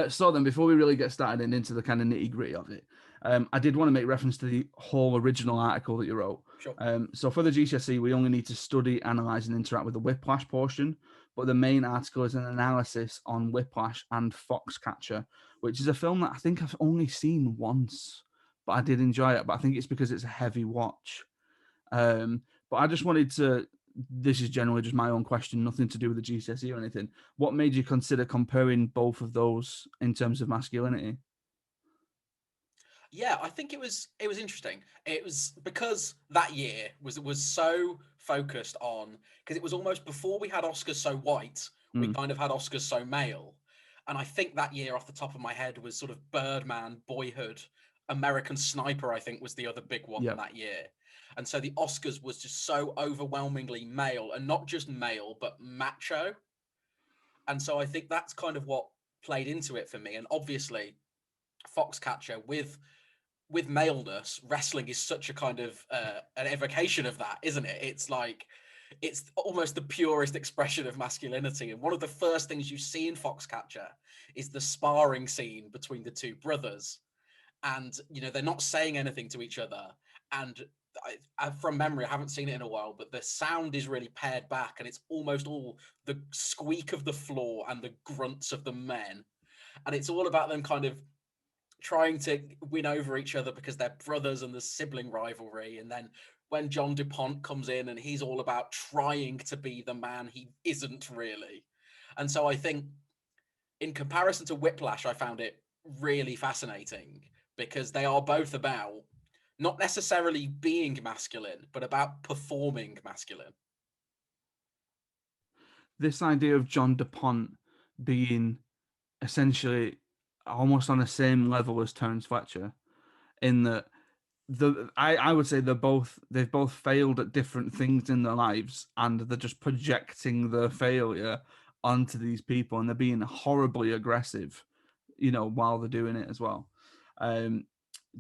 So then, before we really get started and into the kind of nitty gritty of it, I did want to make reference to the whole original article that you wrote. Sure. So for the GCSE, we only need to study, analyze, and interact with the Whiplash portion. But the main article is an analysis on Whiplash and Foxcatcher, which is a film that I think I've only seen once, but I did enjoy it. But I think it's because it's a heavy watch. But I just wanted to. This is generally just my own question, nothing to do with the GCSE or anything. What made you consider comparing both of those in terms of masculinity? Yeah, I think it was interesting. It was because that year was so focused on, because it was almost before we had Oscars so white, we Mm, kind of had Oscars so male. And I think that year off the top of my head was sort of Birdman, Boyhood, American Sniper, I think was the other big one yeah. that year. And so the Oscars was just so overwhelmingly male, and not just male, but macho. And so I think that's kind of what played into it for me. And obviously Foxcatcher with maleness, wrestling is such a kind of an evocation of that, isn't it? It's like it's almost the purest expression of masculinity. And one of the first things you see in Foxcatcher is the sparring scene between the two brothers, and they're not saying anything to each other. And from memory, I haven't seen it in a while, but the sound is really pared back, and it's almost all the squeak of the floor and the grunts of the men, and it's all about them kind of trying to win over each other because they're brothers and the sibling rivalry. And then when John DuPont comes in and he's all about trying to be the man he isn't really. And so I think in comparison to Whiplash, I found it really fascinating because they are both about not necessarily being masculine, but about performing masculine. This idea of John DuPont being essentially almost on the same level as Terence Fletcher, in that I would say they've both failed at different things in their lives, and they're just projecting their failure onto these people, and they're being horribly aggressive, while they're doing it as well. Um,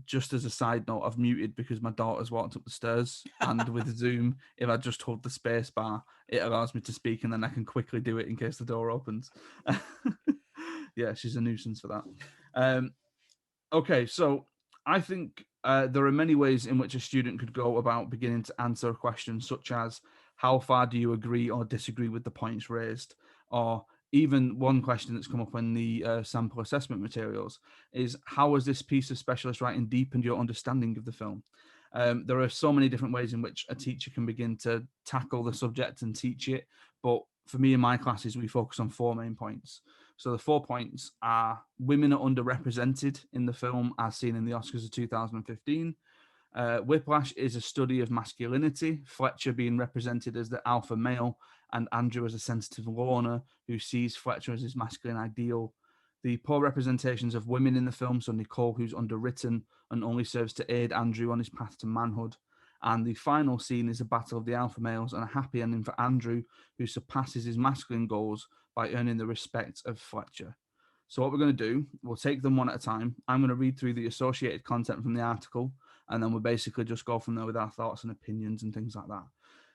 just as a side note, I've muted because my daughter's walked up the stairs, and with Zoom, if I just hold the space bar, it allows me to speak, and then I can quickly do it in case the door opens. Yeah, she's a nuisance for that. Um, Okay, so I think there are many ways in which a student could go about beginning to answer a question, such as how far do you agree or disagree with the points raised? Or even one question that's come up in the sample assessment materials is how has this piece of specialist writing deepened your understanding of the film? There are so many different ways in which a teacher can begin to tackle the subject and teach it. But for me in my classes, we focus on four main points. So the 4 points are women are underrepresented in the film as seen in the Oscars of 2015. Whiplash is a study of masculinity, Fletcher being represented as the alpha male, and Andrew as a sensitive loner who sees Fletcher as his masculine ideal. The poor representations of women in the film, so Nicole, who's underwritten and only serves to aid Andrew on his path to manhood. And the final scene is a battle of the alpha males and a happy ending for Andrew, who surpasses his masculine goals by earning the respect of Fletcher. So, what we're going to do, we'll take them one at a time. I'm going to read through the associated content from the article, and then we'll basically just go from there with our thoughts and opinions and things like that.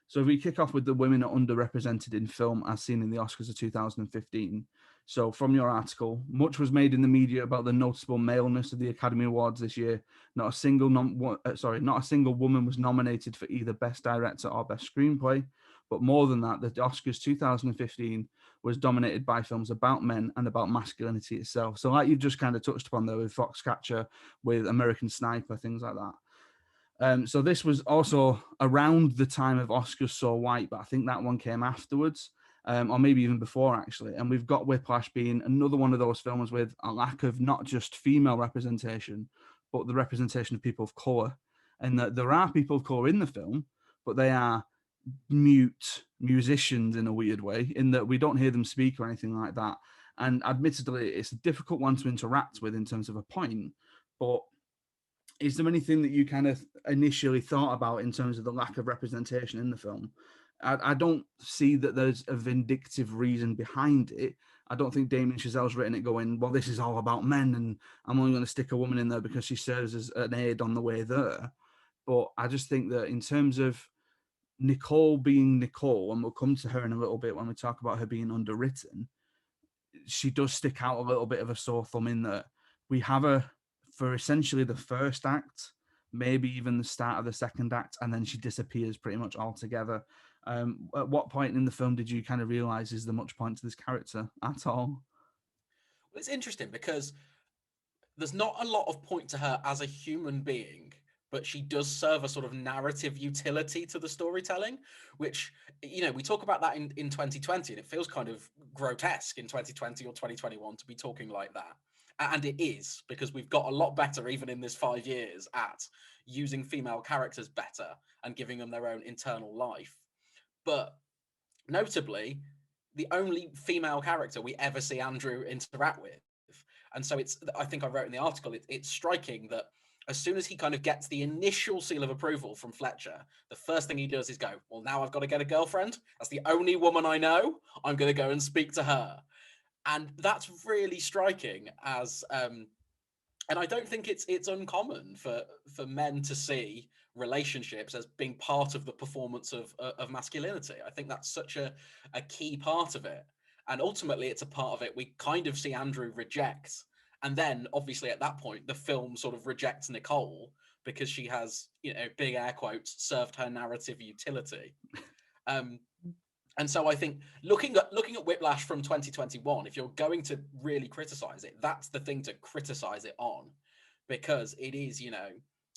So if we kick off with the women are underrepresented in film as seen in the Oscars of 2015. So from your article, much was made in the media about the noticeable maleness of the Academy Awards this year. Not a single woman was nominated for either Best Director or Best Screenplay. But more than that, the Oscars 2015 was dominated by films about men and about masculinity itself. So like you've just kind of touched upon there with Foxcatcher, with American Sniper, things like that. So this was also around the time of Oscars So White, but I think that one came afterwards, or maybe even before actually. And we've got Whiplash being another one of those films with a lack of not just female representation, but the representation of people of color. And that there are people of color in the film, but they are mute musicians in a weird way, in that we don't hear them speak or anything like that. And admittedly, it's a difficult one to interact with in terms of a point, but is there anything that you kind of initially thought about in terms of the lack of representation in the film? I don't see that there's a vindictive reason behind it. I don't think Damien Chazelle's written it going, well, this is all about men and I'm only going to stick a woman in there because she serves as an aid on the way there. But I just think that in terms of Nicole being Nicole, and we'll come to her in a little bit when we talk about her being underwritten, she does stick out a little bit of a sore thumb in that we have her for essentially the first act, maybe even the start of the second act, and then she disappears pretty much altogether. At what point in the film did you kind of realize is there much point to this character at all? Well, it's interesting because there's not a lot of point to her as a human being, but she does serve a sort of narrative utility to the storytelling, which, we talk about that in 2020, and it feels kind of grotesque in 2020 or 2021 to be talking like that. And it is, because we've got a lot better, even in this 5 years, at using female characters better and giving them their own internal life. But notably, the only female character we ever see Andrew interact with. And so I think I wrote in the article, it's striking that as soon as he kind of gets the initial seal of approval from Fletcher, the first thing he does is go, well, now I've got to get a girlfriend. That's the only woman I know. I'm going to go and speak to her. And that's really striking and I don't think it's uncommon for men to see relationships as being part of the performance of masculinity. I think that's such a key part of it. And ultimately, it's a part of it we kind of see Andrew reject. And then, obviously, at that point, the film sort of rejects Nicole because she has, big air quotes, served her narrative utility. Um, and so I think looking at Whiplash from 2021, if you're going to really criticize it, that's the thing to criticize it on, because it is,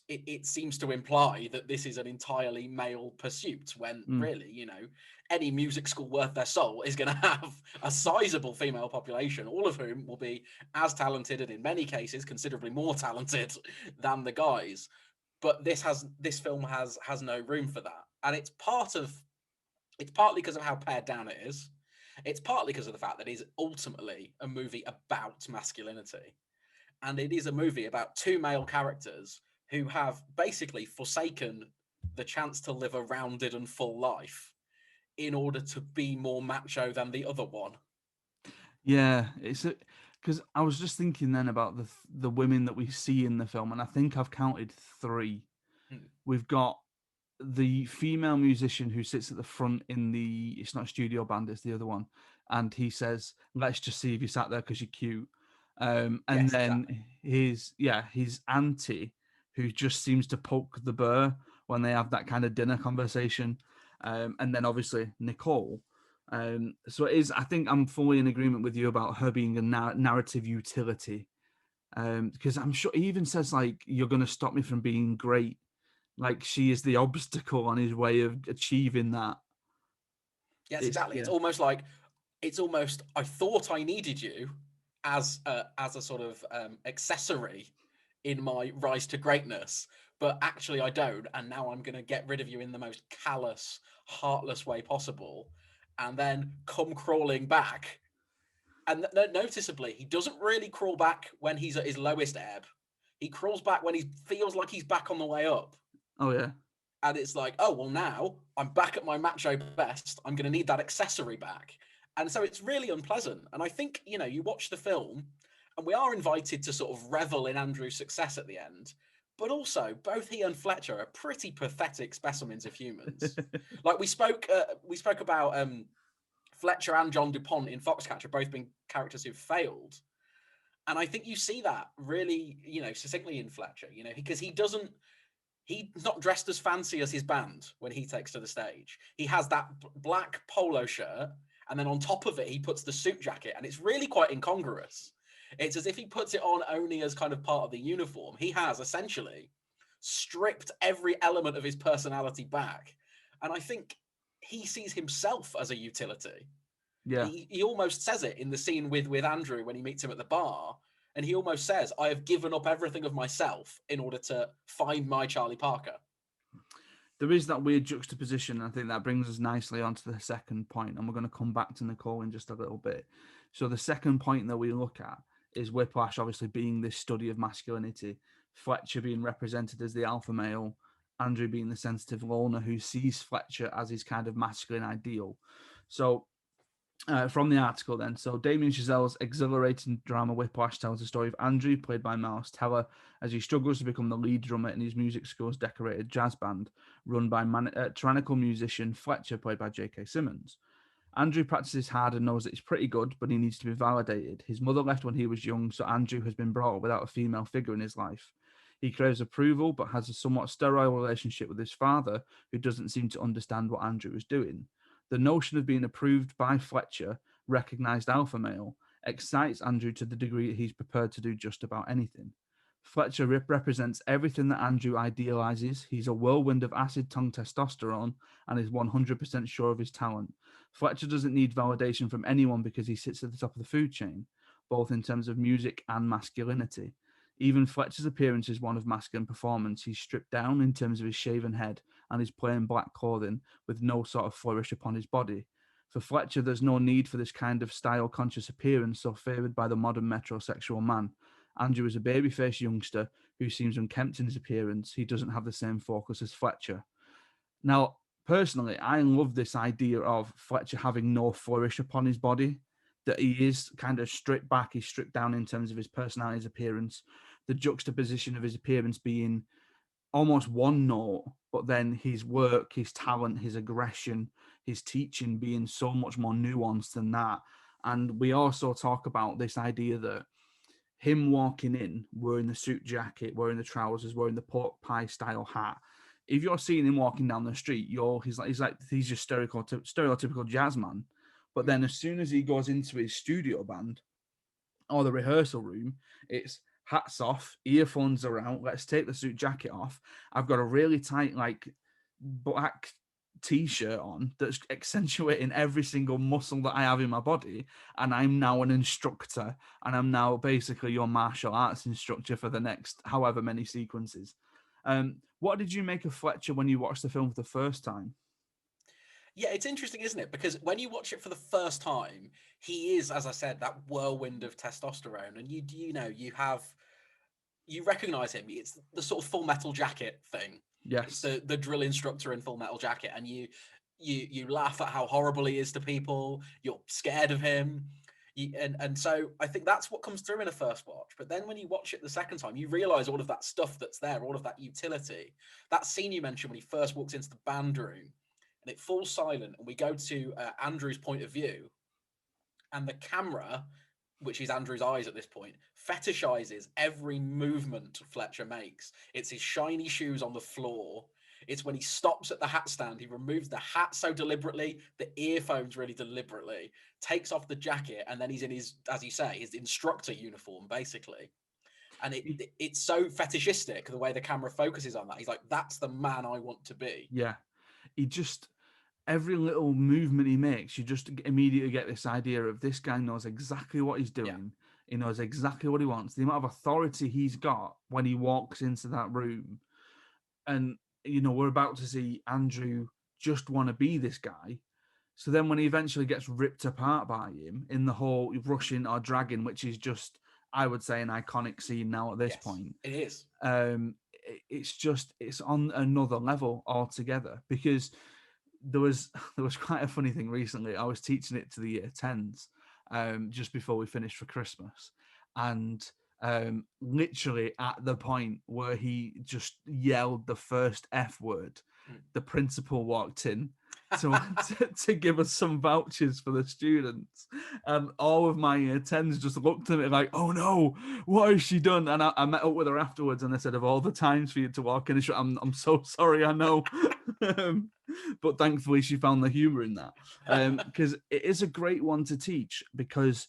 it seems to imply that this is an entirely male pursuit when really, any music school worth their soul is going to have a sizable female population, all of whom will be as talented and in many cases considerably more talented than the guys. But this film has no room for that, and it's partly because of how pared down it is. It's partly because of the fact that it is ultimately a movie about masculinity. And it is a movie about two male characters who have basically forsaken the chance to live a rounded and full life in order to be more macho than the other one. Yeah, it's because I was just thinking then about the women that we see in the film, and I think I've counted three. We've got the female musician who sits at the front in the, it's not a studio band, it's the other one, and he says, let's just see if you sat there because you're cute. And Yes, then exactly. his auntie, who just seems to poke the bear when they have that kind of dinner conversation. And then obviously Nicole. So it is, I think I'm fully in agreement with you about her being a narrative utility. Because I'm sure he even says, like, you're going to stop me from being great. Like, she is the obstacle on his way of achieving that. Yes, It's, exactly. yeah. It's almost I thought I needed you as a sort of accessory in my rise to greatness, but actually I don't, and now I'm going to get rid of you in the most callous, heartless way possible, and then come crawling back. And noticeably, he doesn't really crawl back when he's at his lowest ebb. He crawls back when he feels like he's back on the way up. Oh, yeah. And it's like, oh, well, now I'm back at my macho best. I'm going to need that accessory back. And so it's really unpleasant. And I think, you watch the film and we are invited to sort of revel in Andrew's success at the end. But also, both he and Fletcher are pretty pathetic specimens of humans. Like we spoke about Fletcher and John DuPont in Foxcatcher both being characters who've failed. And I think you see that really, succinctly in Fletcher, because he's not dressed as fancy as his band when he takes to the stage. He has that black polo shirt, and then on top of it, he puts the suit jacket, and it's really quite incongruous. It's as if he puts it on only as kind of part of the uniform. He has essentially stripped every element of his personality back. And I think he sees himself as a utility. Yeah. He almost says it in the scene with Andrew when he meets him at the bar. And he almost says, I have given up everything of myself in order to find my Charlie Parker. There is that weird juxtaposition. I think that brings us nicely onto the second point, and we're going to come back to Nicole in just a little bit. So the second point that we look at is Whiplash obviously being this study of masculinity, Fletcher being represented as the alpha male, Andrew being the sensitive loner who sees Fletcher as his kind of masculine ideal. So from the article then. So Damien Chazelle's exhilarating drama Whiplash tells the story of Andrew, played by Miles Teller, as he struggles to become the lead drummer in his music school's decorated jazz band, run by tyrannical musician Fletcher, played by J.K. Simmons. Andrew practices hard and knows that he's pretty good, but he needs to be validated. His mother left when he was young, so Andrew has been brought up without a female figure in his life. He craves approval, but has a somewhat sterile relationship with his father, who doesn't seem to understand what Andrew is doing. The notion of being approved by Fletcher, recognized alpha male, excites Andrew to the degree that he's prepared to do just about anything. Fletcher represents everything that Andrew idealizes. He's a whirlwind of acid tongue testosterone and is 100% sure of his talent. Fletcher doesn't need validation from anyone because he sits at the top of the food chain, both in terms of music and masculinity. Even Fletcher's appearance is one of masculine performance. He's stripped down in terms of his shaven head and his plain black clothing with no sort of flourish upon his body. For Fletcher, there's no need for this kind of style-conscious appearance so favoured by the modern metrosexual man. Andrew is a baby-faced youngster who seems unkempt in his appearance. He doesn't have the same focus as Fletcher. Now, personally, I love this idea of Fletcher having no flourish upon his body, that he is kind of stripped back, he's stripped down in terms of his personality, his appearance, the juxtaposition of his appearance being almost one note, but then his work, his talent, his aggression, his teaching being so much more nuanced than that. And we also talk about this idea that him walking in, wearing the suit jacket, wearing the trousers, wearing the pork pie style hat. If you're seeing him walking down the street, he's just stereotypical jazz man. But then as soon as he goes into his studio band or the rehearsal room, it's hats off, earphones are out, let's take the suit jacket off. I've got a really tight, like, black t-shirt on that's accentuating every single muscle that I have in my body, and I'm now an instructor, and I'm now basically your martial arts instructor for the next however many sequences. What did you make of Fletcher when you watched the film for the first time? Yeah, it's interesting, isn't it? Because when you watch it for the first time, he is, as I said, that whirlwind of testosterone, and you recognize him. It's the sort of Full Metal Jacket thing. It's Yes. the drill instructor in Full Metal Jacket, and you laugh at how horrible he is to people. You're scared of him. And so I think that's what comes through in a first watch. But then when you watch it the second time, you realize all of that stuff that's there, all of that utility. That scene you mentioned when he first walks into the band room and it falls silent, and we go to Andrew's point of view, and the camera, which is Andrew's eyes at this point, fetishizes every movement Fletcher makes. It's his shiny shoes on the floor. It's when he stops at the hat stand, he removes the hat so deliberately, the earphones really deliberately, takes off the jacket, and then he's in his, as you say, his instructor uniform, basically. And it's so fetishistic, the way the camera focuses on that. He's like, that's the man I want to be. Yeah. He just, every little movement he makes, you just immediately get this idea of this guy knows exactly what he's doing. Yeah. He knows exactly what he wants. The amount of authority he's got when he walks into that room. And, we're about to see Andrew just want to be this guy. So then when he eventually gets ripped apart by him in the whole rushing or dragging, which is just, I would say, an iconic scene now at this point. It is. It's on another level altogether, because there was quite a funny thing recently. I was teaching it to the year 10s just before we finished for Christmas, and literally at the point where he just yelled the first F word, the principal walked in to give us some vouchers for the students, and all of my year 10s just looked at me like, oh no, what has she done? And I met up with her afterwards, and I said, of all the times for you to walk in, I'm so sorry, I know. But thankfully she found the humor in that, because it is a great one to teach, because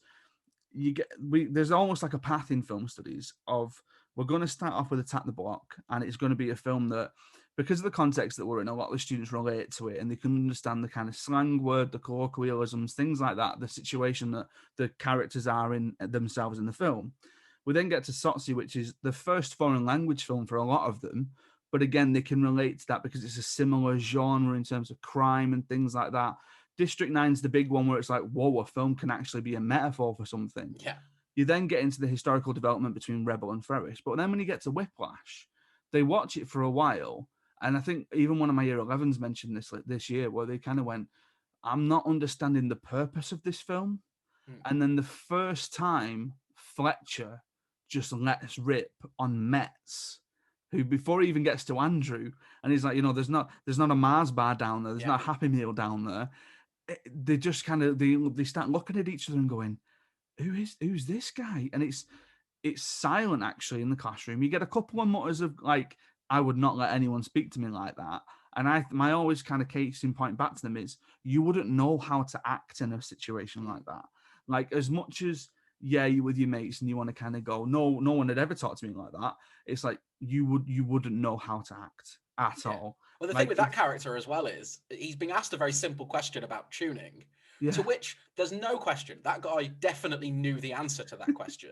there's almost like a path in film studies of, we're going to start off with Attack the Block, and it's going to be a film that, because of the context that we're in, a lot of the students relate to it, and they can understand the kind of slang word, the colloquialisms, things like that, the situation that the characters are in themselves in the film. We then get to Sotzi, which is the first foreign language film for a lot of them, but again, they can relate to that because it's a similar genre in terms of crime and things like that. District 9's the big one where it's like, whoa, a film can actually be a metaphor for something. Yeah. You then get into the historical development between Rebel and Ferris. But then when you get to Whiplash, they watch it for a while. And I think even one of my year 11s mentioned this year, where they kind of went, I'm not understanding the purpose of this film. And then the first time Fletcher just lets rip on Metz, who before he even gets to Andrew, and he's like, there's not a Mars bar down there, there's not a Happy Meal down there. they just kind of they start looking at each other and going, who's this guy? And it's silent actually in the classroom. You get a couple of mutters of like, I would not let anyone speak to me like that. And my always kind of case in point back to them is you wouldn't know how to act in a situation like that. Like as much as yeah, you with your mates and you want to kind of go, no one had ever talked to me like that. It's like you wouldn't know how to act at Yeah. all. Well, the thing Like with that character as well is he's being asked a very simple question about tuning, to yeah, which there's no question. That guy definitely knew the answer to that question.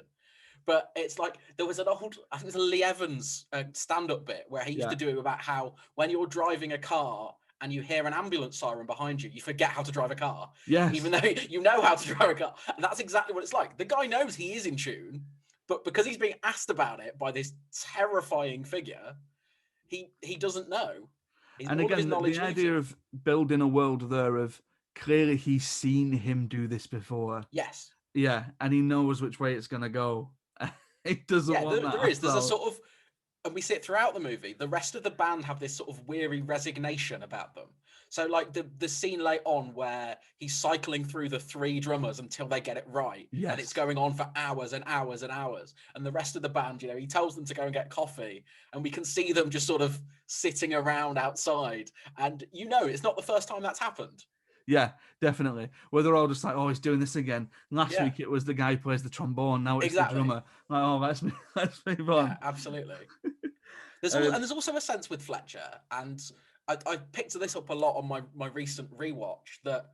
But it's like there was an old, I think it was a Lee Evans stand-up bit where he used to yeah, do it about how when you're driving a car and you hear an ambulance siren behind you, you forget how to drive a car, even yes, though you know how to drive a car. And that's exactly what it's like. The guy knows he is in tune, but because he's being asked about it by this terrifying figure, he doesn't know. and All of his again, the knowledge leaves idea him. of building a world there of clearly he's seen him do this before. Yes. Yeah, and he knows which way it's gonna go. He doesn't Yeah, want that there is. at There's a all. sort of, and we see it throughout the movie. The rest of the band have this sort of weary resignation about them. So, like the scene late on where he's cycling through the three drummers until they get it right, and it's Yes. going on for hours and hours and hours. And the rest of the band, he tells them to go and get coffee, and we can see them just sort of sitting around outside. And it's not the first time that's happened. Yeah, definitely. Where they're all just like, oh, he's doing this again. Last Yeah, week it was the guy who plays the trombone. Now it's the exactly. drummer. Like, oh, let's move Yeah, on. absolutely. Um, There's also a sense with Fletcher, and I picked this up a lot on my recent rewatch, that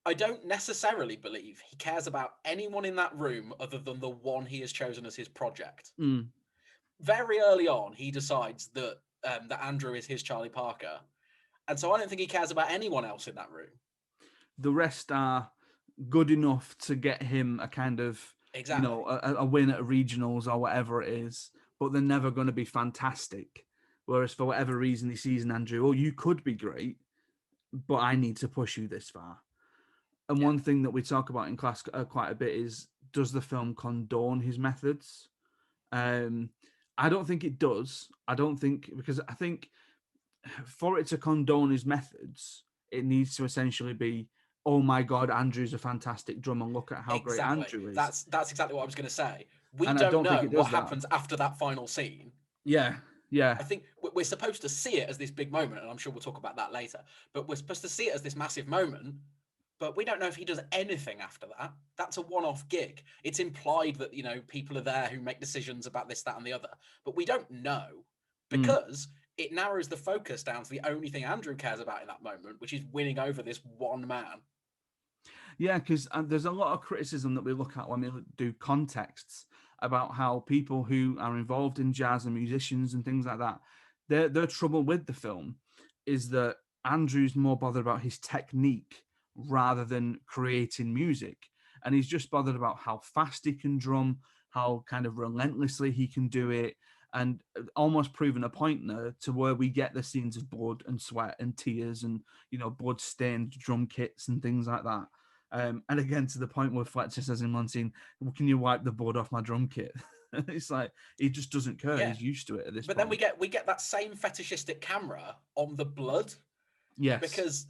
I don't necessarily believe he cares about anyone in that room other than the one he has chosen as his project. mm, Very early on, he decides that Andrew is his Charlie Parker, and so I don't think he cares about anyone else in that room. the rest are good enough to get him a kind of, Exactly. a win at regionals or whatever it is, but they're never going to be fantastic. Whereas for whatever reason he sees in Andrew, oh, you could be great, but I need to push you this far. And Yeah. one thing that we talk about in class quite a bit is, does the film condone his methods? Um, I don't think it does. I don't think, because I think for it to condone his methods, it needs to essentially be, oh my God, Andrew's a fantastic drummer. Look at how great Exactly. Andrew is. That's exactly what I was going to say. We And I don't don't think know it what does that. happens after that final scene. Yeah, yeah, I think we're supposed to see it as this big moment, and I'm sure we'll talk about that later. But we're supposed to see it as this massive moment, but we don't know if he does anything after that. That's a one-off gig. It's implied that people are there who make decisions about this, that, and the other, but we don't know, mm, because it narrows the focus down to the only thing Andrew cares about in that moment, which is winning over this one man. yeah. Because there's a lot of criticism that we look at when we do contexts about how people who are involved in jazz and musicians and things like that, their trouble with the film is that Andrew's more bothered about his technique rather than creating music. And he's just bothered about how fast he can drum, how kind of relentlessly he can do it, and almost proving a point there to where we get the scenes of blood and sweat and tears and, blood stained drum kits and things like that. And again, to the point where Fletcher says in one scene, well, can you wipe the blood off my drum kit? It's like, he just doesn't care. Yeah, He's used to it at this but then point. we get that same fetishistic camera on the blood, Yes. because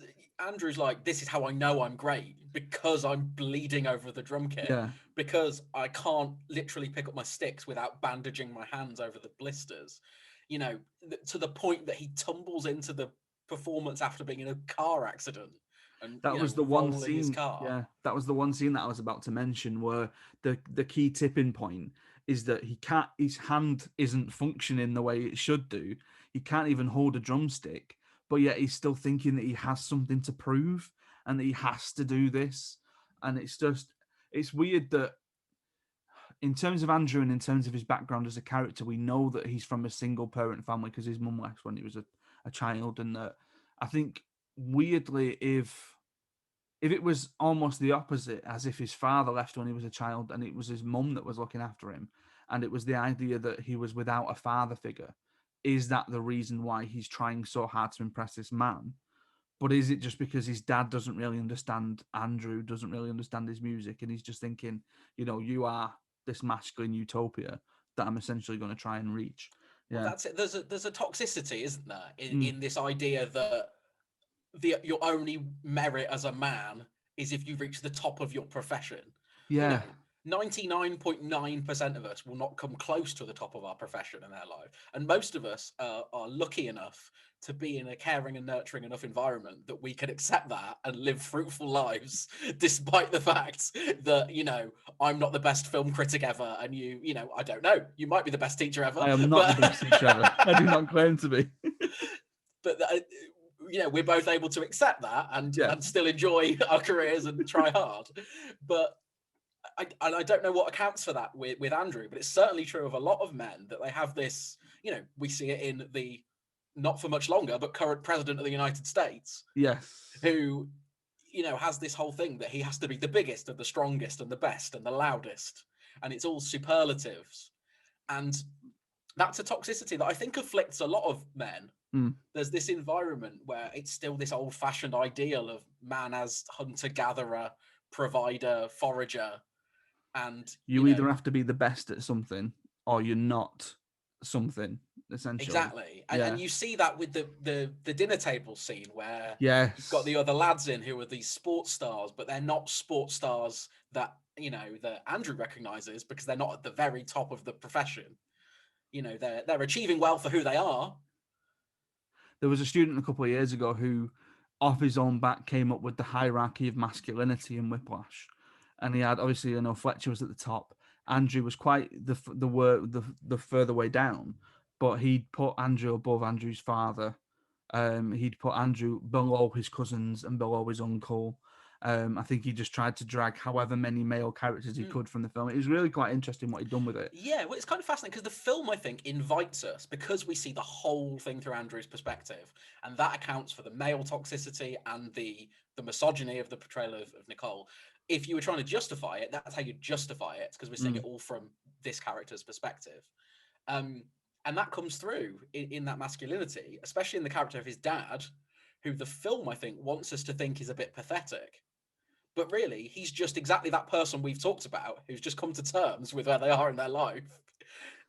Andrew's like, this is how I know I'm great, because I'm bleeding over the drum kit, Yeah. because I can't literally pick up my sticks without bandaging my hands over the blisters, to the point that he tumbles into the performance after being in a car accident and That was the one rolling his scene. car. Yeah, that was the one scene that I was about to mention where the key tipping point is that his hand isn't functioning the way it should do. He can't even hold a drumstick, but yet he's still thinking that he has something to prove and that he has to do this. And it's weird that in terms of Andrew and in terms of his background as a character, we know that he's from a single parent family because his mum left when he was a child. And that I think weirdly, if it was almost the opposite, as if his father left when he was a child and it was his mum that was looking after him, and it was the idea that he was without a father figure, is that the reason why he's trying so hard to impress this man? But is it just because his dad doesn't really understand Andrew, doesn't really understand his music, and he's just thinking, you are this masculine utopia that I'm essentially going to try and reach? Well, Yeah. that's it. There's a toxicity, isn't there, Mm, in this idea that your only merit as a man is if you reach the top of your profession. You Yeah. know, 99.9% of us will not come close to the top of our profession in their life. And most of us are lucky enough to be in a caring and nurturing enough environment that we can accept that and live fruitful lives, despite the fact that, I'm not the best film critic ever. And I don't know, you might be the best teacher ever. I am not but the best teacher ever. I do not claim to be. but we're both able to accept that and Yeah. still enjoy our careers and try hard. But I don't know what accounts for that with Andrew, but it's certainly true of a lot of men that they have this, we see it in the not for much longer, but current president of the United States, Yes. who, has this whole thing that he has to be the biggest and the strongest and the best and the loudest. And it's all superlatives. And that's a toxicity that I think afflicts a lot of men. There's this environment where it's still this old-fashioned ideal of man as hunter-gatherer, provider, forager, and you either have to be the best at something or you're not something, essentially. Exactly. And you see that with the dinner table scene where you've got the other lads in who are these sports stars, but they're not sports stars that that Andrew recognizes, because they're not at the very top of the profession. They're achieving well for who they are. There was a student a couple of years ago who, off his own back, came up with the hierarchy of masculinity in Whiplash, and he had, obviously, Fletcher was at the top. Andrew was quite the further way down, but he'd put Andrew above Andrew's father. He'd put Andrew below his cousins and below his uncle. I think he just tried to drag however many male characters he could from the film. It was really quite interesting what he'd done with it. Yeah, well, it's kind of fascinating because the film, I think, invites us, because we see the whole thing through Andrew's perspective, and that accounts for the male toxicity and the misogyny of the portrayal of Nicole. If you were trying to justify it, that's how you justify it, because we're seeing it all from this character's perspective. And that comes through in that masculinity, especially in the character of his dad, who the film, I think, wants us to think is a bit pathetic. But really, he's just exactly that person we've talked about, who's just come to terms with where they are in their life.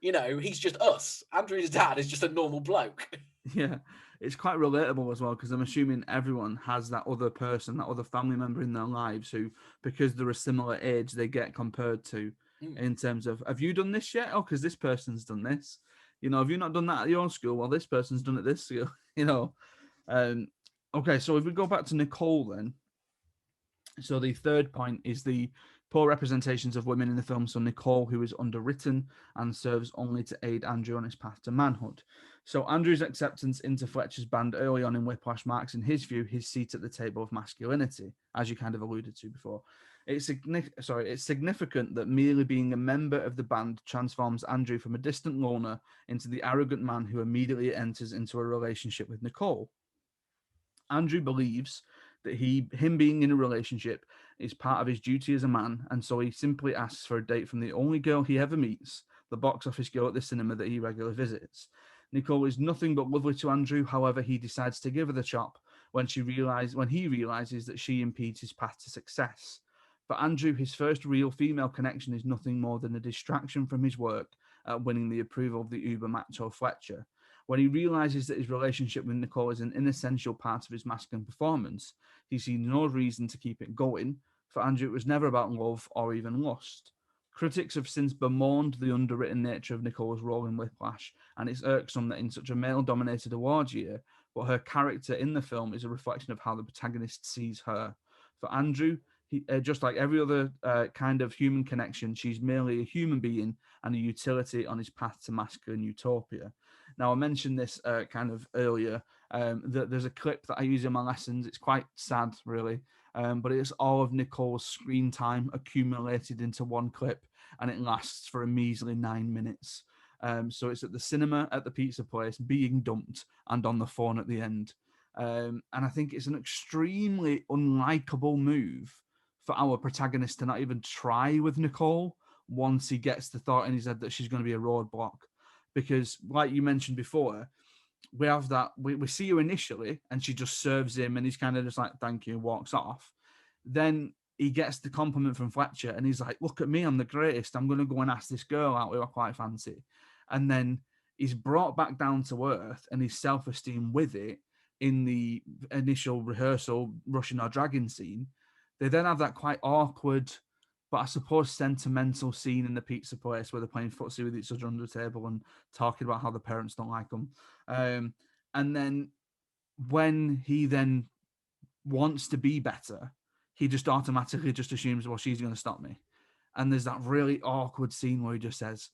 He's just us. Andrew's dad is just a normal bloke. Yeah, it's quite relatable as well, because I'm assuming everyone has that other person, that other family member in their lives who, because they're a similar age, they get compared to in terms of, have you done this yet? Oh, because this person's done this. Have you not done that at your school? Well, this person's done it this school, Okay, so if we go back to Nicole then. So the third point is the poor representations of women in the film. So Nicole, who is underwritten and serves only to aid Andrew on his path to manhood. So Andrew's acceptance into Fletcher's band early on in Whiplash marks, in his view, his seat at the table of masculinity, as you kind of alluded to before. It's significant that merely being a member of the band transforms Andrew from a distant loner into the arrogant man who immediately enters into a relationship with Nicole. Andrew believes that him being in a relationship is part of his duty as a man, and so he simply asks for a date from the only girl he ever meets, the box office girl at the cinema that he regularly visits. Nicole is nothing but lovely to Andrew. However, he decides to give her the chop when he realizes that she impedes his path to success. For Andrew, his first real female connection is nothing more than a distraction from his work at winning the approval of the uber macho Fletcher. When he realizes that his relationship with Nicole is an inessential part of his masculine performance, he sees no reason to keep it going. For Andrew, it was never about love or even lust. Critics have since bemoaned the underwritten nature of Nicole's role in Whiplash, and it's irksome that in such a male-dominated awards year, but her character in the film is a reflection of how the protagonist sees her. For Andrew, just like every other kind of human connection, she's merely a human being and a utility on his path to masculine utopia. Now, I mentioned this kind of earlier, that there's a clip that I use in my lessons. It's quite sad, really, but it's all of Nicole's screen time accumulated into one clip, and it lasts for a measly 9 minutes. So it's at the cinema, at the pizza place, being dumped, and on the phone at the end. And I think it's an extremely unlikable move for our protagonist to not even try with Nicole once he gets the thought in his head that she's going to be a roadblock. Because, like you mentioned before, we have that, we see her initially and she just serves him and he's kind of just like, thank you, and walks off. Then he gets the compliment from Fletcher and he's like, look at me, I'm the greatest. I'm going to go and ask this girl out who I quite fancy. And then he's brought back down to earth and his self-esteem with it in the initial rehearsal rushing or dragging scene. They then have that quite awkward, but I suppose sentimental scene in the pizza place where they're playing footsie with each other under the table and talking about how the parents don't like them. And then when he then wants to be better, he just automatically just assumes, well, she's going to stop me. And there's that really awkward scene where he just says,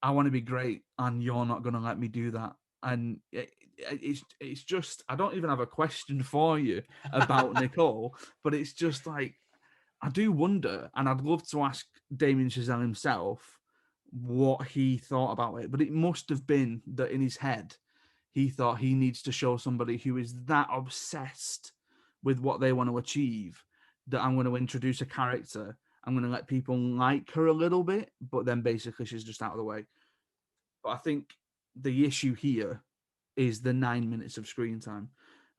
I want to be great and you're not going to let me do that. And it's just, I don't even have a question for you about Nicole, but it's just like, I do wonder, and I'd love to ask Damien Chazelle himself what he thought about it, but it must have been that in his head, he thought he needs to show somebody who is that obsessed with what they want to achieve that I'm going to introduce a character. I'm going to let people like her a little bit, but then basically she's just out of the way. But I think the issue here is the 9 minutes of screen time.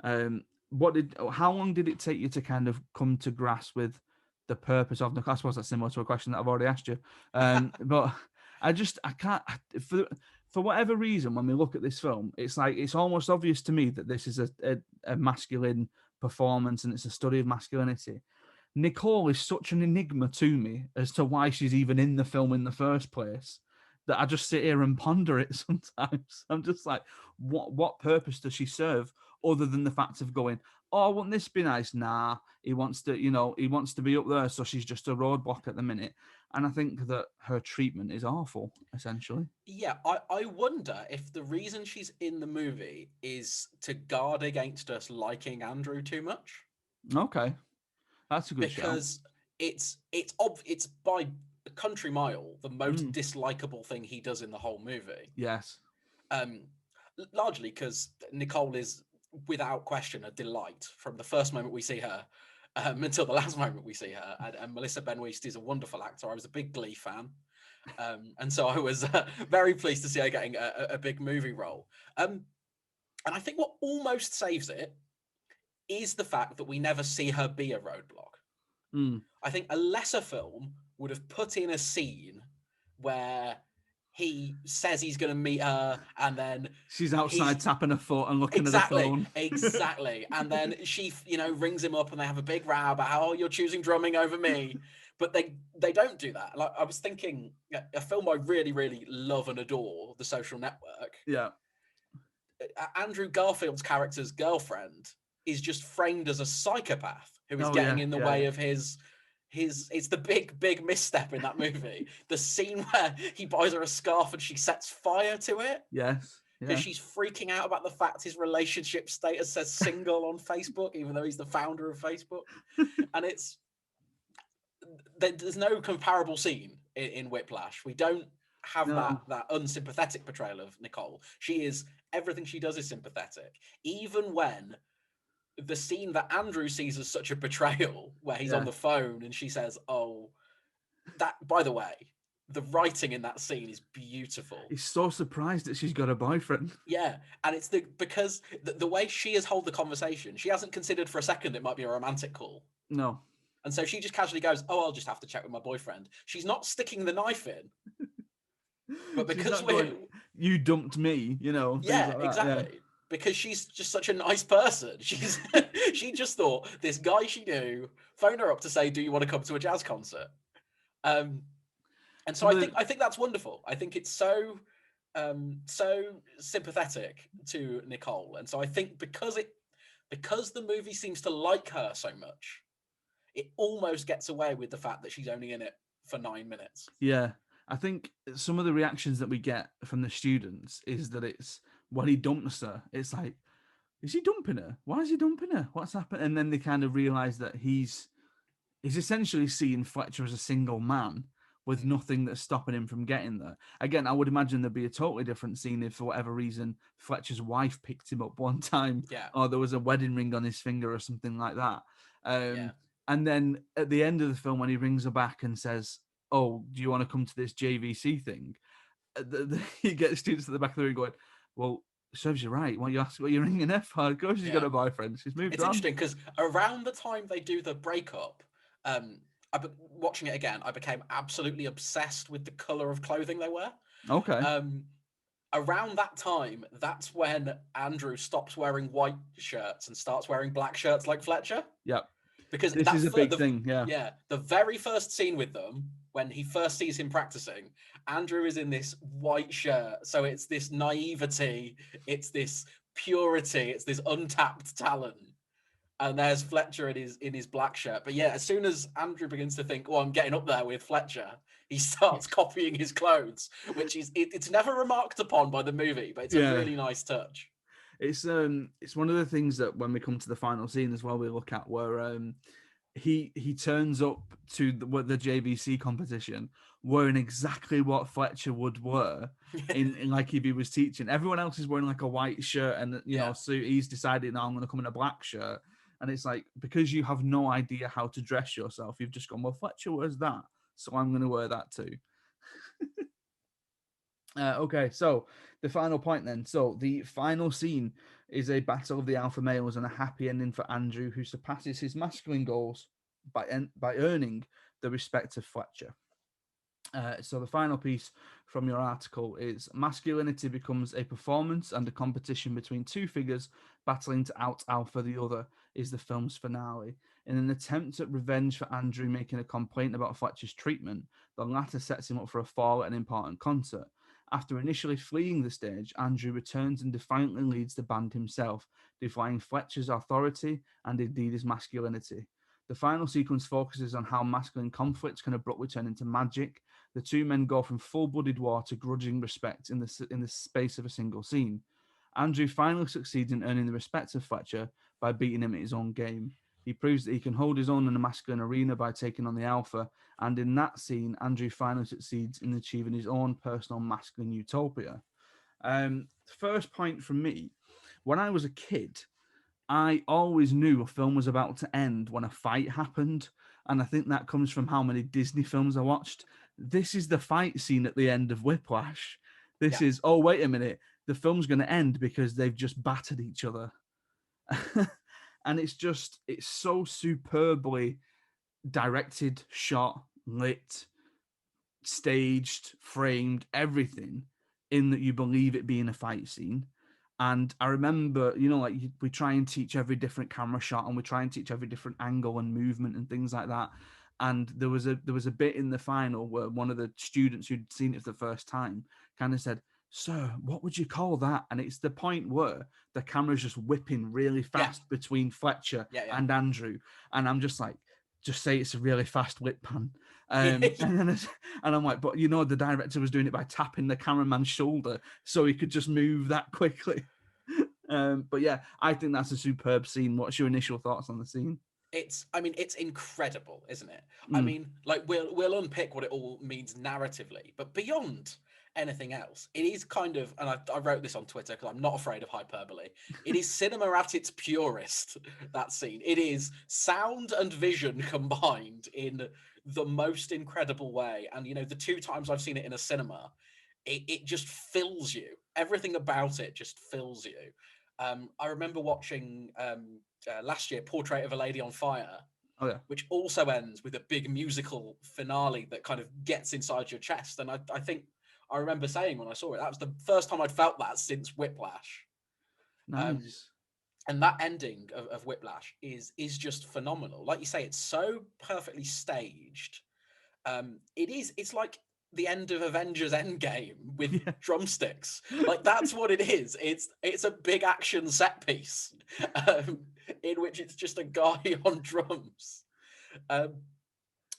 How long did it take you to kind of come to grasp with the purpose of the class? Was that similar to a question that I've already asked you? But I can't, for whatever reason, when we look at this film, it's like, it's almost obvious to me that this is a masculine performance and it's a study of masculinity. Nicole is such an enigma to me as to why she's even in the film in the first place, that I just sit here and ponder it sometimes. I'm just like, what purpose does she serve other than the fact of going, oh, wouldn't this be nice? Nah, he wants to be up there, so she's just a roadblock at the minute. And I think that her treatment is awful, essentially. Yeah, I wonder if the reason she's in the movie is to guard against us liking Andrew too much. Okay, that's a good shout. Because it's by a country mile the most dislikable thing he does in the whole movie. Yes. Largely because Nicole is without question a delight from the first moment we see her until the last moment we see her. And Melissa Benoist is a wonderful actor. I was a big Glee fan. And so I was very pleased to see her getting a big movie role. And I think what almost saves it is the fact that we never see her be a roadblock. I think a lesser film would have put in a scene where he says he's going to meet her, and then she's outside tapping her foot and looking at the phone. Exactly. And then she, rings him up and they have a big row about how, you're choosing drumming over me. But they don't do that. Like, I was thinking, a film I really, really love and adore, The Social Network. Yeah. Andrew Garfield's character's girlfriend is just framed as a psychopath who is getting in the way of his. It's the big misstep in that movie. The scene where he buys her a scarf and she sets fire to it. Yes. Because she's freaking out about the fact his relationship status says single on Facebook, even though he's the founder of Facebook. And there's no comparable scene in Whiplash. We don't have that unsympathetic portrayal of Nicole. Everything she does is sympathetic. Even when the scene that Andrew sees as such a betrayal, where he's on the phone and she says, oh, that, by the way, the writing in that scene is beautiful. He's so surprised that she's got a boyfriend. Yeah, and it's because the way she has held the conversation, she hasn't considered for a second it might be a romantic call. No. And so she just casually goes, oh, I'll just have to check with my boyfriend. She's not sticking the knife in. But because you dumped me, Yeah, like exactly. Yeah. Because she's just such a nice person. She just thought this guy she knew phoned her up to say, do you want to come to a jazz concert? And so I think that's wonderful. I think it's so sympathetic to Nicole. And so I think because the movie seems to like her so much, it almost gets away with the fact that she's only in it for 9 minutes. Yeah. I think some of the reactions that we get from the students is that it's when he dumps her, it's like, is he dumping her? Why is he dumping her? What's happened? And then they kind of realize that he's essentially seeing Fletcher as a single man with nothing that's stopping him from getting there. Again, I would imagine there'd be a totally different scene if, for whatever reason, Fletcher's wife picked him up one time, or there was a wedding ring on his finger or something like that. And then at the end of the film, when he rings her back and says, oh, do you want to come to this JVC thing? He gets students at the back of the room going, well, serves you right. Why you ask what you're ringing her for? Of course she's got a boyfriend. She's moved on. It's interesting because around the time they do the breakup, watching it again, I became absolutely obsessed with the color of clothing they wear. Okay. around that time, that's when Andrew stops wearing white shirts and starts wearing black shirts like Fletcher. Yep. Because This that is a big thing. Yeah. yeah, the very first scene with them, when he first sees him practicing, Andrew is in this white shirt. So it's this naivety, it's this purity, it's this untapped talent. And there's Fletcher in his black shirt. But yeah, as soon as Andrew begins to think, "Oh, I'm getting up there with Fletcher," he starts copying his clothes, which is it's never remarked upon by the movie, but it's a Yeah. really nice touch. It's one of the things that when we come to the final scene as well, we look at where he turns up to the JVC competition wearing exactly what Fletcher would wear in like if he was teaching. Everyone else is wearing like a white shirt and Yeah. suit. He's decided now I'm going to come in a black shirt, and it's like because you have no idea how to dress yourself, you've just gone, well, Fletcher wears that, so I'm going to wear that too. Okay, so the final point then. So the final scene is a battle of the alpha males and a happy ending for Andrew, who surpasses his masculine goals by earning the respect of Fletcher. So the final piece from your article is masculinity becomes a performance and a competition between two figures battling to out alpha the other is the film's finale. In an attempt at revenge for Andrew making a complaint about Fletcher's treatment, the latter sets him up for a fall at an important concert. After initially fleeing the stage, Andrew returns and defiantly leads the band himself, defying Fletcher's authority and indeed his masculinity. The final sequence focuses on how masculine conflicts can abruptly turn into magic. The two men go from full-blooded war to grudging respect in the space of a single scene. Andrew finally succeeds in earning the respect of Fletcher by beating him at his own game. He proves that he can hold his own in a masculine arena by taking on the alpha, and in that scene, Andrew finally succeeds in achieving his own personal masculine utopia. First point from me, when I was a kid, I always knew a film was about to end when a fight happened. And I think that comes from how many Disney films I watched. This is the fight scene at the end of Whiplash. This Yeah. is, oh, wait a minute. The film's going to end because they've just battered each other. And it's so superbly directed, shot, lit, staged, framed, everything in that you believe it being a fight scene. And I remember, like we try and teach every different camera shot and we try and teach every different angle and movement and things like that. And there was a bit in the final where one of the students who'd seen it for the first time kind of said, "Sir, what would you call that?" And it's the point where the camera's just whipping really fast between Fletcher and Andrew. And I'm just like, just say it's a really fast whip pan. And I'm like, but the director was doing it by tapping the cameraman's shoulder so he could just move that quickly. But yeah, I think that's a superb scene. What's your initial thoughts on the scene? It's incredible, isn't it? I mean, like we'll unpick what it all means narratively, but beyond anything else, it is kind of, and I wrote this on Twitter because I'm not afraid of hyperbole. It is cinema at its purest. That scene, it is sound and vision combined in the most incredible way. And the two times I've seen it in a cinema, it just fills you. Everything about it just fills you. I remember watching last year Portrait of a Lady on Fire, which also ends with a big musical finale that kind of gets inside your chest. And I think I remember saying when I saw it, that was the first time I'd felt that since Whiplash. Nice. And that ending of Whiplash is just phenomenal. Like you say, it's so perfectly staged. It's like the end of Avengers Endgame with drumsticks. Like that's what it is. It's a big action set piece in which it's just a guy on drums. But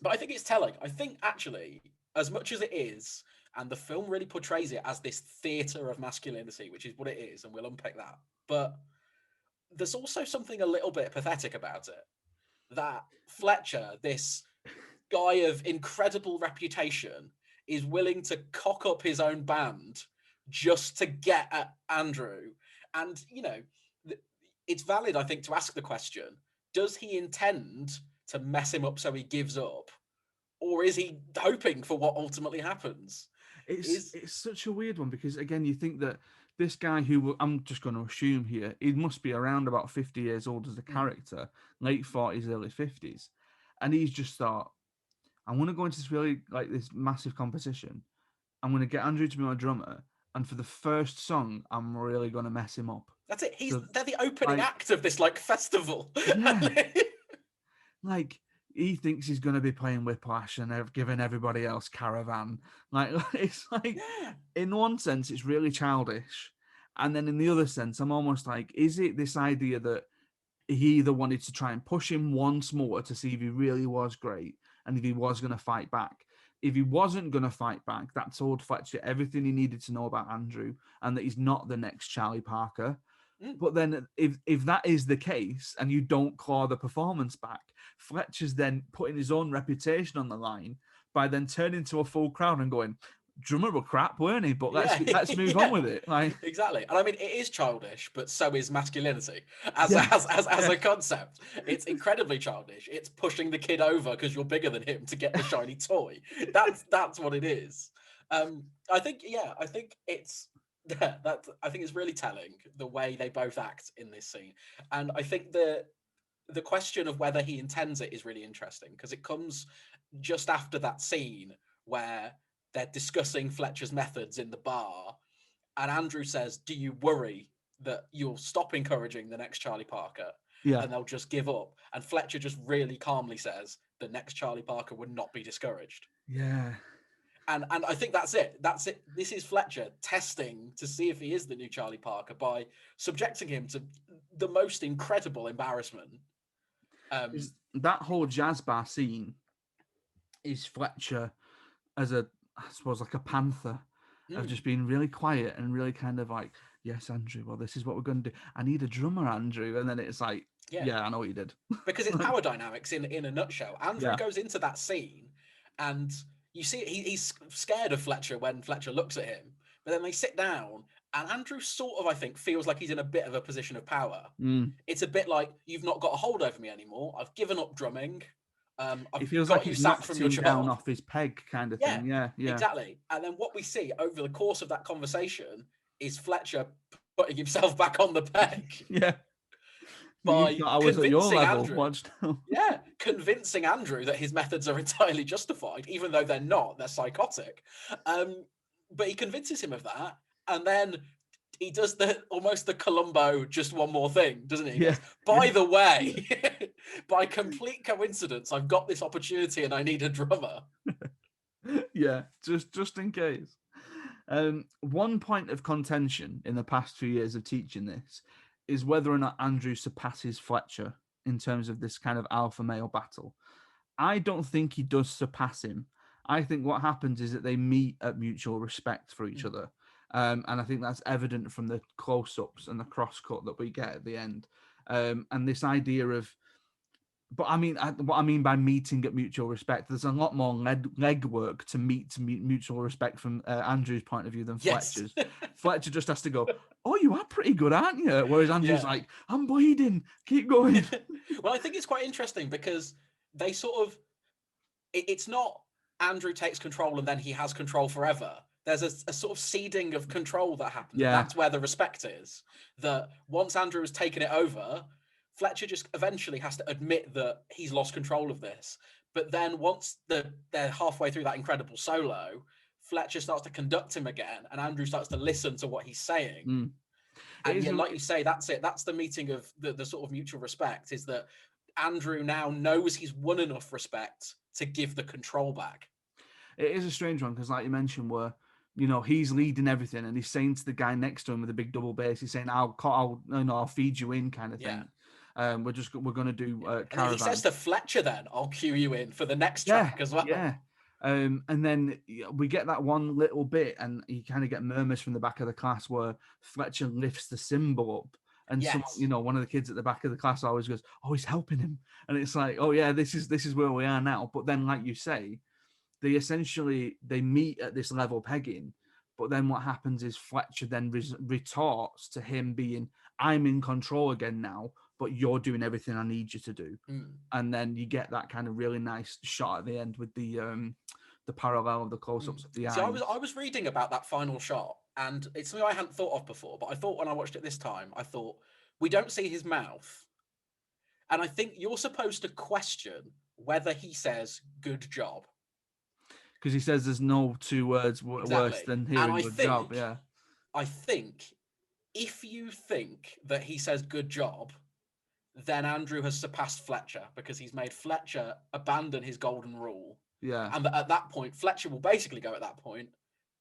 I think it's telling. I think actually, as much as it is, and the film really portrays it as this theatre of masculinity, which is what it is, and we'll unpick that. But there's also something a little bit pathetic about it. That Fletcher, this guy of incredible reputation, is willing to cock up his own band just to get at Andrew. And, it's valid, I think, to ask the question, does he intend to mess him up so he gives up? Or is he hoping for what ultimately happens? It's such a weird one because, again, you think that this guy who I'm just going to assume here, he must be around about 50 years old as a character, late 40s, early 50s. And he's just thought, I want to go into this really, like, this massive competition. I'm going to get Andrew to be my drummer, and for the first song, I'm really gonna mess him up. That's it. So, They're the opening like, act of this like festival. yeah, like he thinks he's gonna be playing Whiplash and giving everybody else Caravan. Like, it's like, Yeah. in one sense, it's really childish, and then in the other sense, I'm almost like, is it this idea that he either wanted to try and push him once more to see if he really was great and if he was going to fight back. If he wasn't going to fight back, that told Fletcher everything he needed to know about Andrew and that he's not the next Charlie Parker. Mm. But then if that is the case and you don't claw the performance back, Fletcher's then putting his own reputation on the line by then turning to a full crowd and going, drummer were crap, weren't he? But let's move on with it. Like, exactly. And I mean, it is childish, but so is masculinity as Yeah. as a concept. It's incredibly childish. It's pushing the kid over because you're bigger than him to get the shiny toy. That's what it is. I think it's I think it's really telling the way they both act in this scene, and I think the question of whether he intends it is really interesting because it comes just after that scene where they're discussing Fletcher's methods in the bar, and Andrew says, "Do you worry that you'll stop encouraging the next Charlie Parker yeah, and they'll just give up?" And Fletcher just really calmly says, "The next Charlie Parker would not be discouraged." yeah. And I think that's it. That's it. This is Fletcher testing to see if he is the new Charlie Parker by subjecting him to the most incredible embarrassment. That whole jazz bar scene is Fletcher as I suppose, like a panther of just being really quiet and really kind of like, yes, Andrew, well, this is what we're going to do. I need a drummer, Andrew. And then it's like, yeah, I know what you did. Because it's power dynamics in a nutshell. Andrew Yeah. goes into that scene and you see he's scared of Fletcher when Fletcher looks at him, but then they sit down and Andrew sort of, I think, feels like he's in a bit of a position of power. It's a bit like, you've not got a hold over me anymore. I've given up drumming. It feels got like you he's sacked knocked from your him job. down off his peg kind of thing. Yeah, Exactly. And then what we see over the course of that conversation is Fletcher putting himself back on the peg. Yeah. By you thought I was at your level. Andrew, convincing Andrew that his methods are entirely justified, even though they're not. They're psychotic. But he convinces him of that, and then he does almost the Columbo just one more thing, doesn't he? He goes, by the way, by complete coincidence, I've got this opportunity and I need a drummer. Yeah, just in case. One point of contention in the past few years of teaching this is whether or not Andrew surpasses Fletcher in terms of this kind of alpha male battle. I don't think he does surpass him. I think what happens is that they meet at mutual respect for each other. And I think that's evident from the close-ups and the cross-cut that we get at the end. And this idea of, but I mean, what I mean by meeting at mutual respect, there's a lot more leg work to meet mutual respect from Andrew's point of view than Fletcher's. Fletcher just has to go, oh, you are pretty good, aren't you? Whereas Andrew's like, I'm bleeding, keep going. Well, I think it's quite interesting because they sort of, it's not Andrew takes control and then he has control forever. There's a sort of seeding of control that happens. Yeah. That's where the respect is. That once Andrew has taken it over, Fletcher just eventually has to admit that he's lost control of this. But then once they're halfway through that incredible solo, Fletcher starts to conduct him again, and Andrew starts to listen to what he's saying. And yeah, like you say, that's it. That's the meeting of the sort of mutual respect, is that Andrew now knows he's won enough respect to give the control back. It is a strange one because, like you mentioned, where he's leading everything, and he's saying to the guy next to him with a big double bass, he's saying, "I'll feed you in," kind of thing. We're going to do Caravan. And he says to Fletcher, "Then I'll cue you in for the next track as well." Yeah. And then we get that one little bit, and you kind of get murmurs from the back of the class where Fletcher lifts the cymbal up, and one of the kids at the back of the class always goes, "Oh, he's helping him," and it's like, "Oh yeah, this is where we are now." But then, like you say, they meet at this level pegging, but then what happens is Fletcher then retorts to him being, "I'm in control again now, but you're doing everything I need you to do." And then you get that kind of really nice shot at the end with the parallel of the close-ups of the eyes. So I was reading about that final shot, and it's something I hadn't thought of before, but I thought when I watched it this time, I thought, we don't see his mouth. And I think you're supposed to question whether he says good job. Because he says there's no two words worse than hearing good job. Yeah. I think if you think that he says good job, then Andrew has surpassed Fletcher because he's made Fletcher abandon his golden rule. Yeah. And at that point, Fletcher will basically go at that point,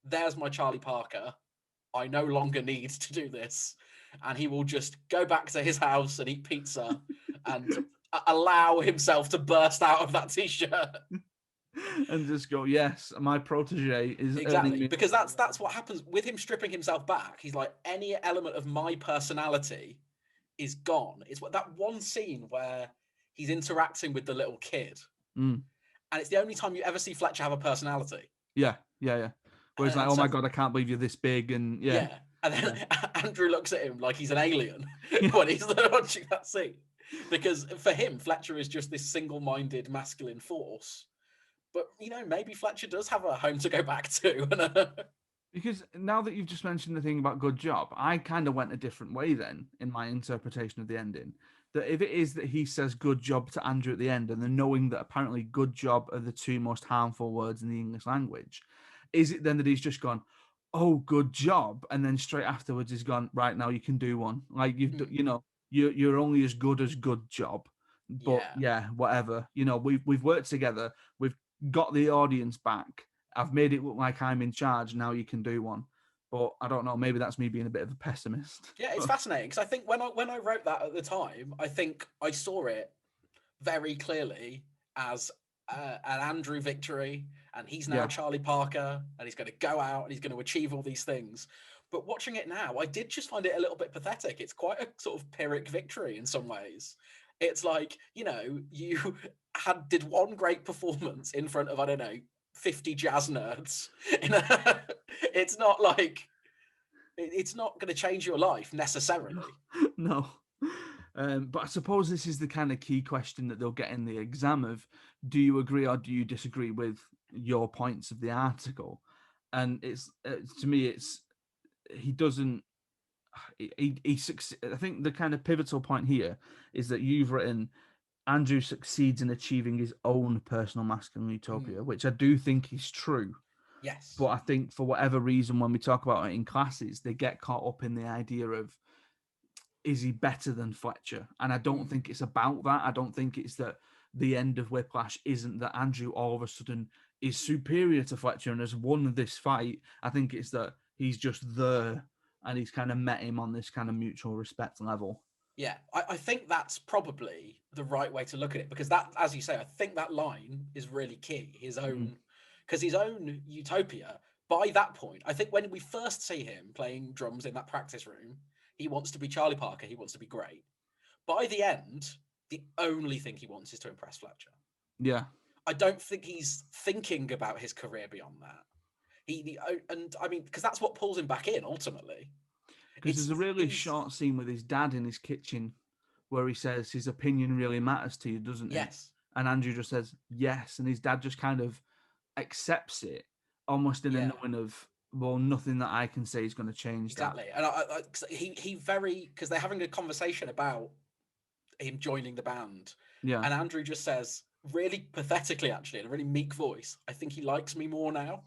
there's my Charlie Parker. I no longer need to do this. And he will just go back to his house and eat pizza and allow himself to burst out of that t-shirt. And just go, yes, my protege is earning Exactly, me. because that's what happens with him stripping himself back. He's like, any element of my personality is gone. It's what that one scene where he's interacting with the little kid, Mm. and it's the only time you ever see Fletcher have a personality. Yeah. Where he's like, And oh so, my God, I can't believe you're this big. And yeah. And then Andrew looks at him like he's an alien Yeah. when he's watching that scene. Because for him, Fletcher is just this single-minded masculine force. But, maybe Fletcher does have a home to go back to. Because now that you've just mentioned the thing about good job, I kind of went a different way then in my interpretation of the ending. That if it is that he says good job to Andrew at the end, and then knowing that apparently good job are the two most harmful words in the English language, is it then that he's just gone, oh, good job, and then straight afterwards he's gone, right, now you can do one. Like you're only as good job. But yeah, whatever. We've worked together, we've got the audience back. I've made it look like I'm in charge. Now you can do one. But I don't know. Maybe that's me being a bit of a pessimist. Yeah, it's fascinating because I think when I wrote that at the time, I think I saw it very clearly as an Andrew victory, and he's now Charlie Parker, and he's going to go out and he's going to achieve all these things. But watching it now, I did just find it a little bit pathetic. It's quite a sort of Pyrrhic victory in some ways. It's like, you did one great performance in front of, I don't know, 50 jazz nerds. It's not like it's not going to change your life necessarily. No. But I suppose this is the kind of key question that they'll get in the exam of, do you agree or do you disagree with your points of the article? And it's to me, it's he doesn't. He I think the kind of pivotal point here is that you've written Andrew succeeds in achieving his own personal masculine utopia, which I do think is true. Yes. But I think for whatever reason, when we talk about it in classes, they get caught up in the idea of, is he better than Fletcher? And I don't think it's about that. I don't think it's that the end of Whiplash isn't that Andrew all of a sudden is superior to Fletcher and has won this fight. I think it's that he's just there and he's kind of met him on this kind of mutual respect level. Yeah, I think that's probably the right way to look at it, because that, as you say, I think that line is really key. His own utopia, by that point, I think when we first see him playing drums in that practice room, he wants to be Charlie Parker, he wants to be great. By the end, the only thing he wants is to impress Fletcher. Yeah. I don't think he's thinking about his career beyond that. And I mean, because that's what pulls him back in ultimately. Because there's a really short scene with his dad in his kitchen where he says his opinion really matters to you, doesn't it? Yes. And Andrew just says yes, and his dad just kind of accepts it, almost in a knowing of, well, nothing that I can say is going to change exactly. that. And he very, because they're having a conversation about him joining the band. Yeah. And Andrew just says, really pathetically, actually, in a really meek voice, I think he likes me more now.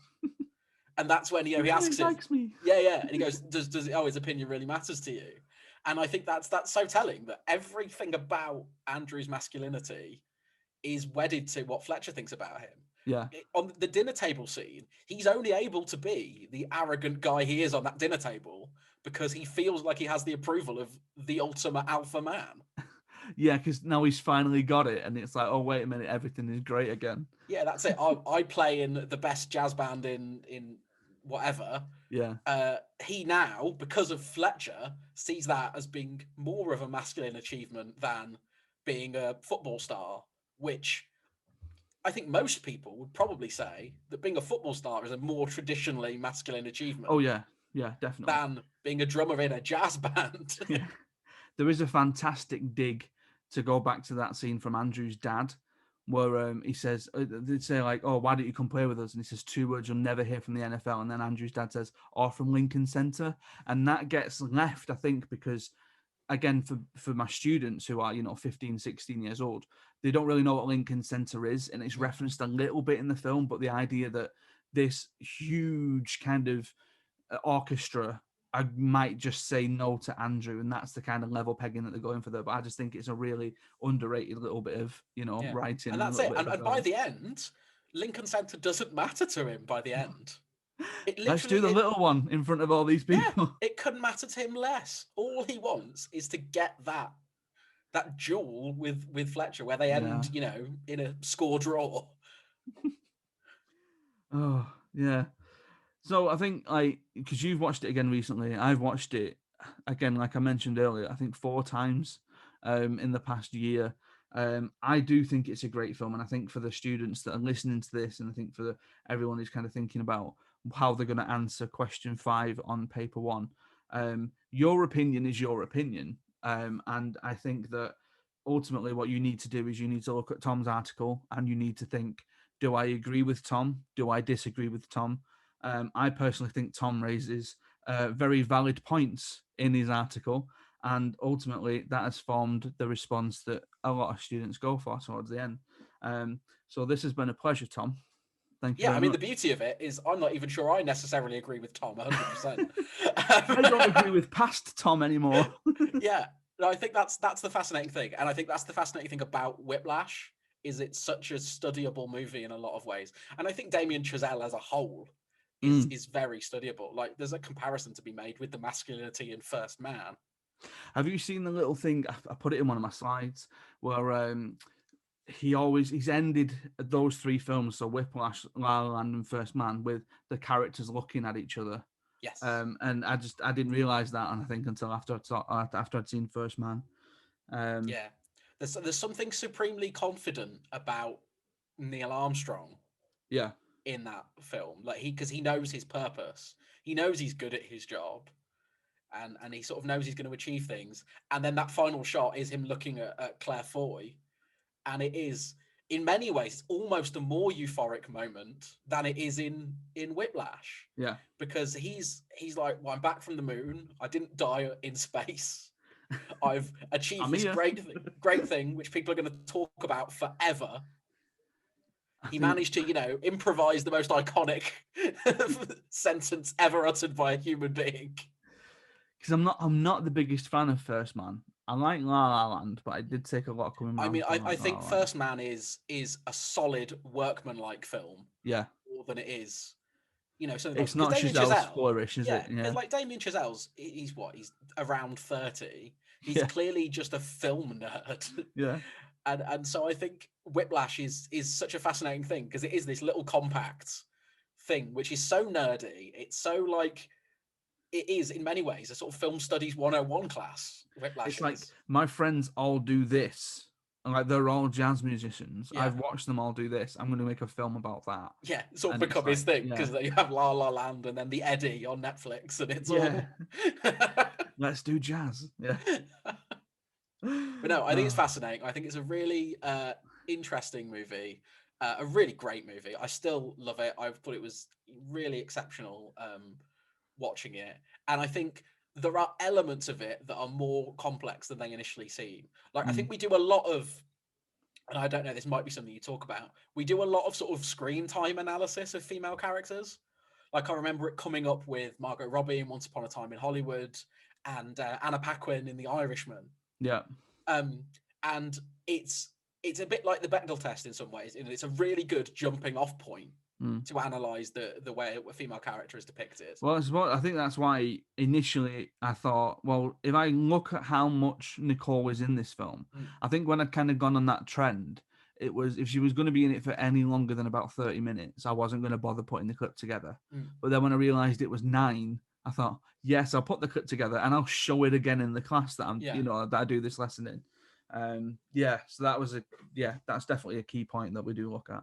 And that's when he asks him, likes me. Yeah. And he goes, does his opinion really matters to you? And I think that's so telling, that everything about Andrew's masculinity is wedded to what Fletcher thinks about him. Yeah. On the dinner table scene, he's only able to be the arrogant guy he is on that dinner table because he feels like he has the approval of the ultimate alpha man. Yeah, because now he's finally got it, and it's like, oh, wait a minute, everything is great again. Yeah, that's it. I play in the best jazz band in whatever. Yeah. He now, because of Fletcher, sees that as being more of a masculine achievement than being a football star, which I think most people would probably say that being a football star is a more traditionally masculine achievement. Oh, yeah. Yeah, definitely. Than being a drummer in a jazz band. Yeah. There is a fantastic dig to go back to that scene from Andrew's dad, where he says, they'd say like, oh, why don't you come play with us? And he says 2 words you'll never hear from the NFL. And then Andrew's dad says, or from Lincoln Center. And that gets left, I think, because again, for my students who are, 15, 16 years old, they don't really know what Lincoln Center is. And it's referenced a little bit in the film, but the idea that this huge kind of orchestra I might just say no to Andrew, and that's the kind of level pegging that they're going for there. But I just think it's a really underrated little bit of, Yeah, writing and and a that's little it. bit of And by development. the end, Lincoln Center doesn't matter to him. By the end, it Let's do literally the little one in front of all these yeah, people. it couldn't matter to him less. All he wants is to get that duel with Fletcher, where they Yeah. end, in a score draw. Oh, yeah. So I think, like, because you've watched it again recently, I've watched it again, like I mentioned earlier, I think 4 times in the past year. I do think it's a great film, and I think for the students that are listening to this, and I think for everyone who's kind of thinking about how they're going to answer question 5 on paper 1, your opinion is your opinion, and I think that ultimately what you need to do is you need to look at Tom's article and you need to think, do I agree with Tom? Do I disagree with Tom? I personally think Tom raises very valid points in his article, and ultimately that has formed the response that a lot of students go for towards the end. So this has been a pleasure, Tom. Thank you Yeah, I very mean, the much. beauty of it is I'm not even sure I necessarily agree with Tom 100%. I don't agree with past Tom anymore. Yeah, no, I think that's the fascinating thing, and I think that's the fascinating thing about Whiplash is it's such a studyable movie in a lot of ways, and I think Damien Chazelle as a whole Mm. is very studyable. Like, there's a comparison to be made with the masculinity in First Man. Have you seen the little thing? I put it in one of my slides where he's ended those 3 films, so Whiplash, La La Land, and First Man, with the characters looking at each other. Yes. And I didn't realize that, and I think until after I'd seen First Man. Yeah. There's something supremely confident about Neil Armstrong Yeah, in that film, like because he knows his purpose. He knows he's good at his job, and he sort of knows he's going to achieve things. And then that final shot is him looking at Claire Foy, and it is in many ways almost a more euphoric moment than it is in Whiplash, yeah. because he's like, well, I'm back from the moon. I didn't die in space. I've achieved I'm this here. great thing which people are going to talk about forever. I He think managed to, improvise the most iconic sentence ever uttered by a human being. because I'm not the biggest fan of First Man. I like La La Land, but I did take a lot coming I around mean, to I like La think La Land. First Man is a solid workmanlike film Yeah, more than it is, something like, it's because not Damien Chazelle's Chazelle, flourish, is yeah, it? Yeah, like Damien Chazelle's, he's around 30. He's yeah, clearly just a film nerd. yeah. And so I think Whiplash is such a fascinating thing, because it is this little compact thing which is so nerdy. It's so like, it is in many ways a sort of film studies 101 class. Whiplash It's like is. my friends all do this, and like they're all jazz musicians. Yeah. I've watched them all do this. I'm going to make a film about that, Yeah, sort of and it's become his like, thing, yeah, because you have La La Land and then the Eddie on Netflix, and it's yeah. all. Let's do jazz. Yeah. But no, I think it's Oh, fascinating. I think it's a really interesting movie, a really great movie. I still love it. I thought it was really exceptional watching it, and I think there are elements of it that are more complex than they initially seem. Like, I think mm, we do a lot of, and I don't know, this might be something you talk about. We do a lot of sort of screen time analysis of female characters. Like, I remember it coming up with Margot Robbie in Once Upon a Time in Hollywood, and Anna Paquin in The Irishman. yeah. Um, and it's a bit like the Bechdel test in some ways, and it's a really good jumping off point Mm. to analyze the way a female character is depicted. Well, I think that's why initially I thought, well, if I look at how much Nicole was in this film, Mm, I think when I'd kind of gone on that trend, it was if she was going to be in it for any longer than about 30 minutes, I wasn't going to bother putting the clip together. mm. But then when I realized it was 9, I thought, yes, I'll put the clip together and I'll show it again in the class that Yeah, that I do this lesson in. So that's definitely a key point that we do look at.